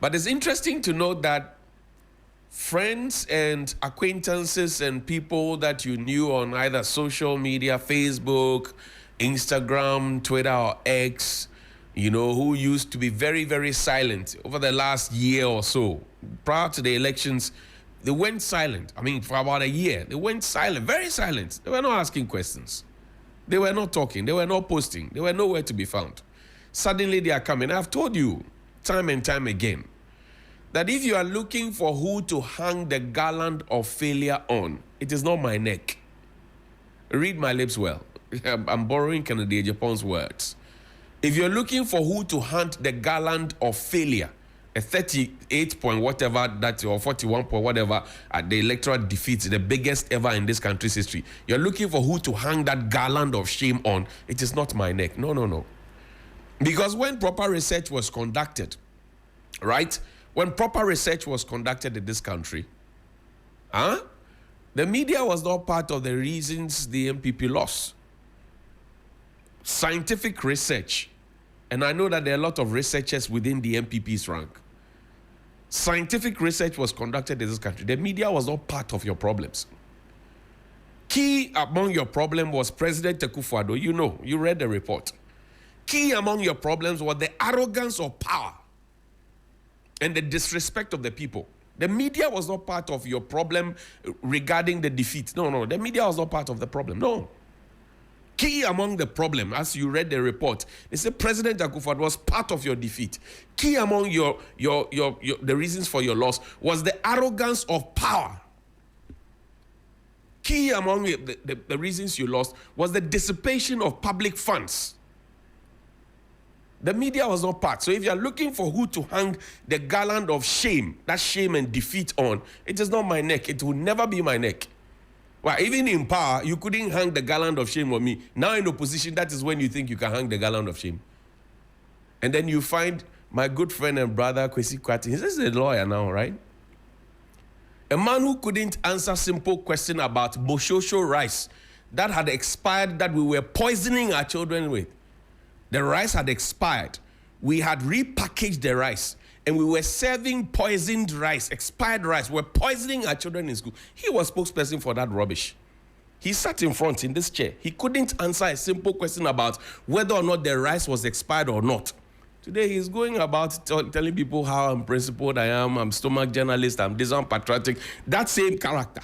But it's interesting to note that friends and acquaintances and people that you knew on either social media, Facebook, Instagram, Twitter, or X, who used to be very, very silent over the last year or so, prior to the elections, they went silent. I mean, for about a year, they went silent, very silent. They were not asking questions. They were not talking. They were not posting. They were nowhere to be found. Suddenly they are coming. I've told you time and time again that if you are looking for who to hang the garland of failure on, it is not my neck. Read my lips well. I'm borrowing Kennedy Japan's words. If you're looking for who to hunt the garland of failure, a 38 point whatever that or 41 point whatever at the electoral defeat, the biggest ever in this country's history, you're looking for who to hang that garland of shame on, it is not my neck. No. Because when proper research was conducted, right? When proper research was conducted in this country, the media was not part of the reasons the MPP lost. Scientific research, and I know that there are a lot of researchers within the MPP's rank. Scientific research was conducted in this country. The media was not part of your problems. Key among your problem was President Akufo-Addo. You read the report. Key among your problems was the arrogance of power and the disrespect of the people. The media was not part of your problem regarding the defeat. No, the media was not part of the problem. No. Key among the problem, as you read the report, they say President Akufo-Addo was part of your defeat. Key among the reasons for your loss was the arrogance of power. Key among the reasons you lost was the dissipation of public funds. The media was not part. So if you are looking for who to hang the garland of shame, that shame and defeat on, it is not my neck. It will never be my neck. Well, even in power, you couldn't hang the garland of shame on me. Now in opposition, that is when you think you can hang the garland of shame. And then you find my good friend and brother, Kwesi Kwarteng. He's a lawyer now, right? A man who couldn't answer simple question about Boshosho rice that had expired, that we were poisoning our children with. The rice had expired. We had repackaged the rice. And we were serving poisoned rice, expired rice. We're poisoning our children in school. He was spokesperson for that rubbish. He sat in front in this chair. He couldn't answer a simple question about whether or not the rice was expired or not. Today, he's going about telling people how unprincipled I am, I'm stomach journalist, I'm this, I'm patriotic. That same character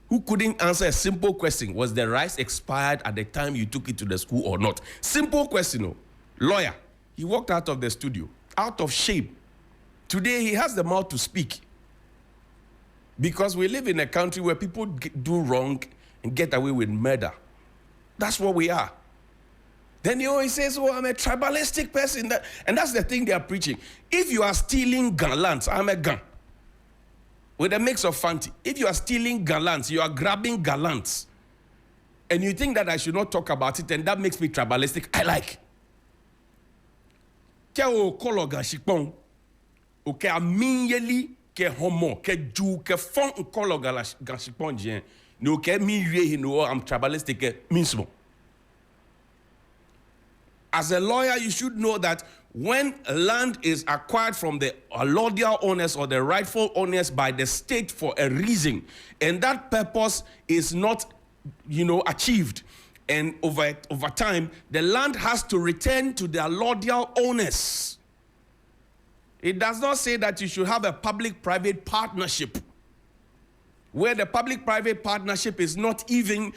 who couldn't answer a simple question, was the rice expired at the time you took it to the school or not? Simple question, oh. Lawyer. He walked out of the studio, out of shame. Today, he has the mouth to speak. Because we live in a country where people do wrong and get away with murder. That's what we are. Then he always says, oh, I'm a tribalistic person. And that's the thing they are preaching. If you are stealing gallant, I'm a gun. With a mix of Fanti. If you are stealing gallants, you are grabbing gallants. And you think that I should not talk about it, and that makes me tribalistic, I like. Ke o kologa shikpon. Oke aminyeli ke homo ke ju ke fon kologa la shikpon jen. No ke mi ye no I'm tribalistic minsmo. As a lawyer, you should know that when land is acquired from the allodial owners or the rightful owners by the state for a reason, and that purpose is not, achieved, and over time, the land has to return to the allodial owners. It does not say that you should have a public-private partnership, where the public-private partnership is not even...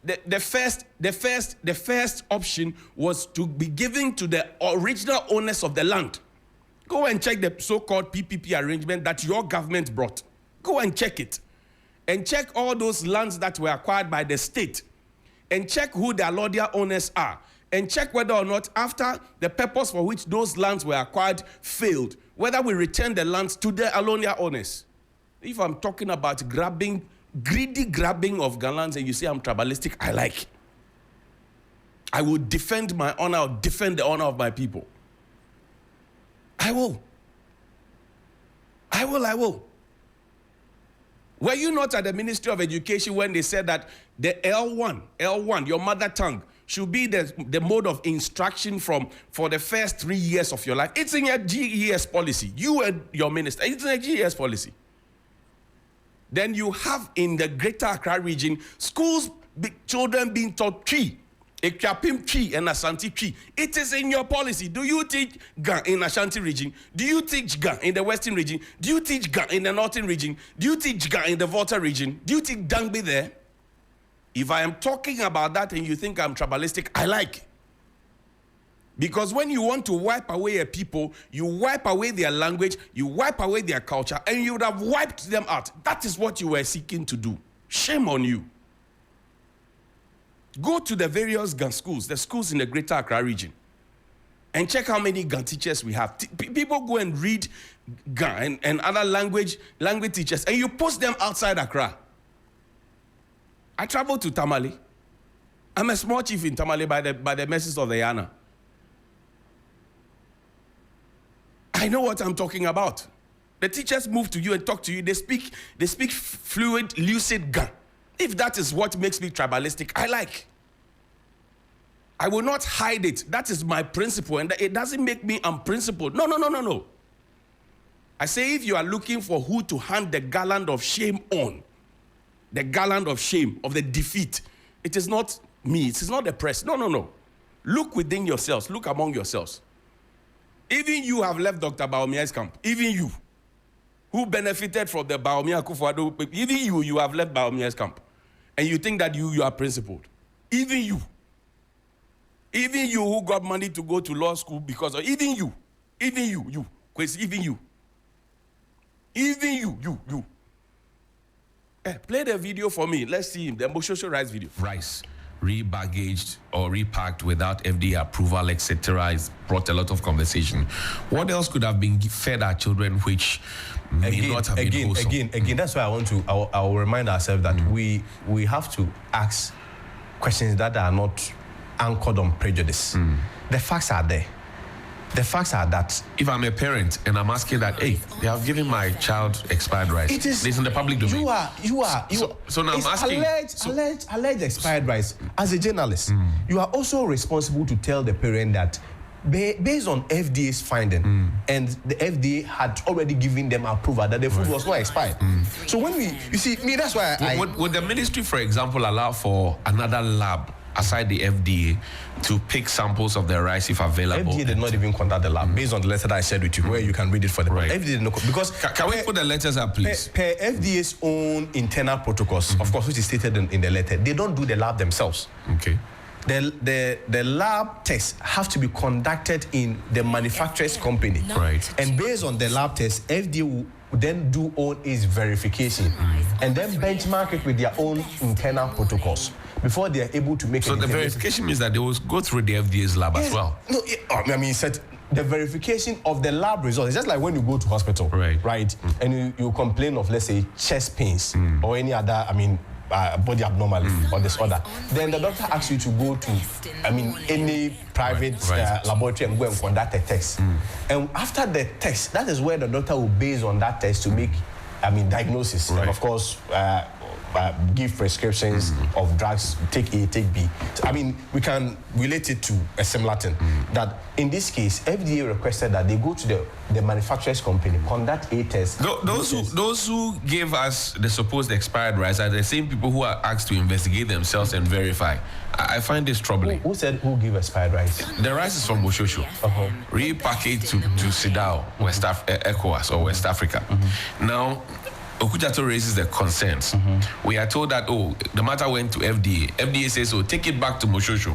The first option was to be given to the original owners of the land. Go and check the so-called PPP arrangement that your government brought. Go and check it. And check all those lands that were acquired by the state. And check who the allodial owners are. And check whether or not after the purpose for which those lands were acquired failed, whether we return the lands to the allodial owners. If I'm talking about greedy grabbing of gallants and you say I'm tribalistic, I like. I will defend my honor, I'll defend the honor of my people. I will. Were you not at the Ministry of Education when they said that the L1, your mother tongue, should be the mode of instruction for the first 3 years of your life. It's in your GES policy. You and your minister, it's in the GES policy. Then you have in the Greater Accra region, schools, children being taught tree, Ekwapim tree and Ashanti tree. It is in your policy. Do you teach Ga in Ashanti region? Do you teach Ga in the Western region? Do you teach Ga in the Northern region? Do you teach Ga in the Volta region? Do you teach Dangbi there? If I am talking about that and you think I'm tribalistic, I like it. Because when you want to wipe away a people, you wipe away their language, you wipe away their culture, and you would have wiped them out. That is what you were seeking to do. Shame on you. Go to the various Ga schools, the schools in the Greater Accra region, and check how many Ga teachers we have. People go and read Ga and other language teachers, and you post them outside Accra. I traveled to Tamale. I'm a small chief in Tamale by the mercies of the Yana. I know what I'm talking about. The teachers move to you and talk to you. They speak fluent, lucid Ga. If that is what makes me tribalistic, I like. I will not hide it. That is my principle, and it doesn't make me unprincipled. No. I say if you are looking for who to hand the garland of shame on, the garland of shame, of the defeat, it is not me. It is not the press. No. Look within yourselves. Look among yourselves. Even you have left Dr. Bawumia's camp. Even you, who benefited from the Bawumia Akufo-Addo, even you have left Bawumia's camp. And you think that you are principled. Even you who got money to go to law school because of, even you, Kwesi, even you. Play the video for me. Let's see him, the Moshosho rice video. Rice rebaggaged or repacked without FDA approval, etc. has brought a lot of conversation. What else could have been fed our children which may not have been wholesome? Again, that's why I will remind ourselves that we have to ask questions that are not anchored on prejudice. The facts are there. The facts are that if I'm a parent and I'm asking that, hey, they have given my child expired rice. It's in the public domain. You are. So now I'm asking. Alleged expired rice. As a journalist, you are also responsible to tell the parent that based on FDA's finding, and the FDA had already given them approval that the food was not expired. So when you see, that's why would the ministry, for example, allow for another lab aside the FDA to pick samples of the rice if available? FDA did not even contact the lab based on the letter that I shared with you, where you can read it for the right. FDA did not, because can we put the letters up, please? Per FDA's own internal protocols, of course, which is stated in the letter, they don't do the lab themselves. Okay. The lab tests have to be conducted in the manufacturer's company. Right. And based on the lab test, FDA will then do all its verification and then benchmark it with their own internal protocols before they are able to make so the verification means that they will go through the FDA's lab as well. No, the verification of the lab results. It's just like when you go to hospital, right? And you complain of, let's say, chest pains or any other, body abnormality or disorder. Then the doctor asks you to go to, any private laboratory and go and conduct a test. And after the test, that is where the doctor will base on that test to make, diagnosis. And of course, give prescriptions of drugs, take A, take B. So, we can relate it to a similar thing. That in this case, FDA requested that they go to the manufacturer's company, conduct a test. Those who gave us the supposed expired rice are the same people who are asked to investigate themselves and verify. I find this troubling. Who said who gave expired rice? The rice is from Moshosho. Repackaged to Sidao, ECOWAS or West Africa. Now, Okujato raises the concerns. We are told that, the matter went to FDA. FDA says, take it back to Moshosho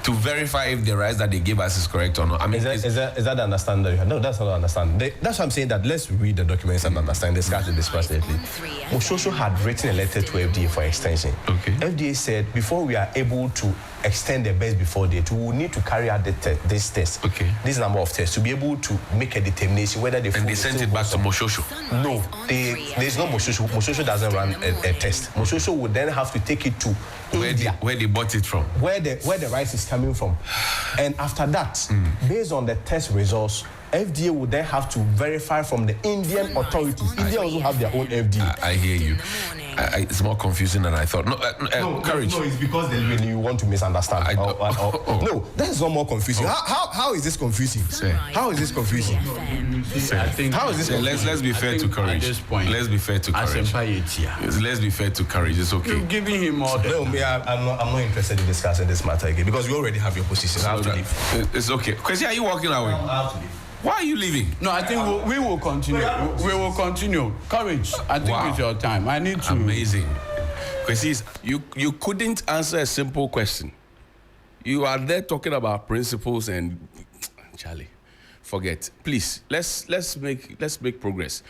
to verify if the rice that they gave us is correct or not. Is that the understanding that you have? No, that's not the understanding. That's why I'm saying that let's read the documents and understand, discuss it passionately. Moshosho had written a letter to FDA for extension. FDA said, before we are able to extend the best before date, we will need to carry out this test, this number of tests, to be able to make a determination whether the food and they sent it back to Moshosho. No, there's no Moshosho. Moshosho doesn't run a test. Moshosho would then have to take it to India, where they bought it from, where the rice is coming from. And after that, based on the test results, FDA would then have to verify from the Indian authorities. India also have their own FDA. I hear you. It's more confusing than I thought. No, courage. No, it's because when you want to misunderstand. No, that is not more confusing. How is this confusing? How is this confusing? I think. How is this confusing? Let's be fair to courage. At this point, let's be fair to courage. Let's be fair to courage. It's okay. You're giving him all the. No, I'm not interested in discussing this matter again because you already have your position. I have to leave. It's okay. Kwesi, are you walking away? I have to leave. Why are you leaving? No, I think we will continue. We will continue. Courage. I think it's your time. I need to. Amazing. Kwesi, you couldn't answer a simple question. You are there talking about principles and Charlie, forget. Please, let's make progress.